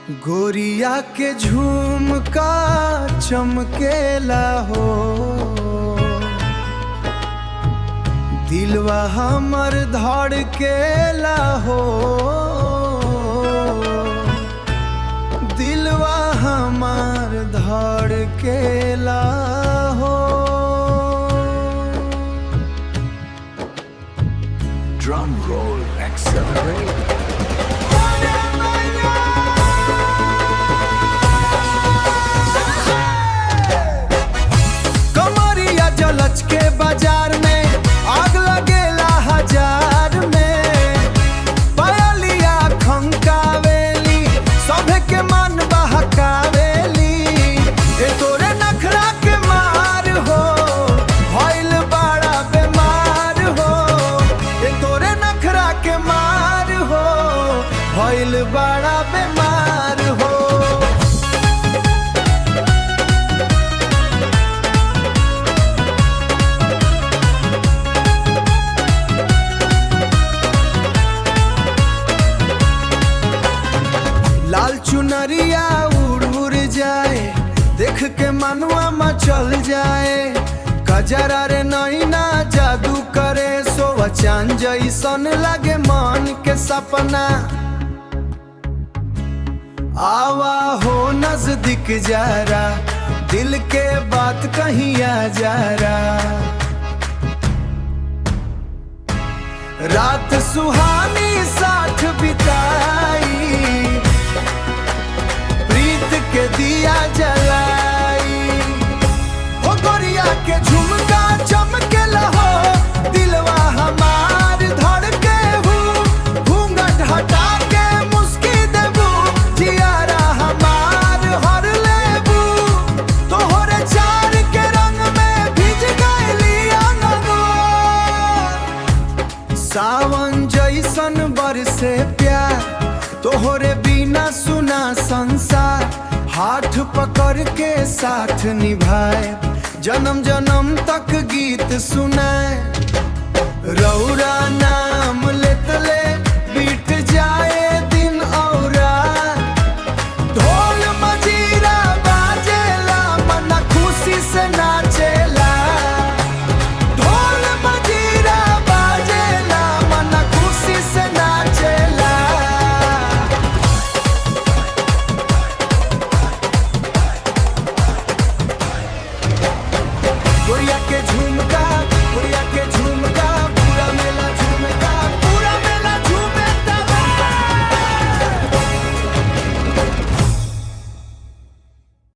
गोरिया के झुमका चमकेला हो, दिलवा हमर धड़केला हो, दिलवा हमर धड़केला हो। Drum roll accelerate. लच के बाजार में आग लगेला हजार में, पायलिया खंकावेली सभे के मन बहकावेली। ए तोरे नखरा के मार हो, भइल बड़ा बेमार हो। ए तोरे नखरा के मार हो, भइल बड़ा बेमार हो। लाल चुनरिया उड़ उड़ जाए, देख के मनुआ मचल जाए। कजरा रे नैना जादू करे, सोवा चांद जैसन लगे मन के सपना। आवा हो नजदीक जरा, दिल के बात कहीं आ जरा। रात सुहानी साथ बिताई, के दिया जलाई। हो गोरिया के झुमका चमकेला हो, दिलवा हमार धड़के हूँ। घूंघट हटा के मुस्की देबू, जियारा हमार हर लेबू। तोहरे चार के रंग में भीज गइली अंगवा। सावन जैसन बरसे प्यार, तोहरे बिना सुना संसार। हाथ पकड़ के साथ निभाए, जन्म जन्म तक गीत सुनाए। रौरा नाम लेत ले बीत जाए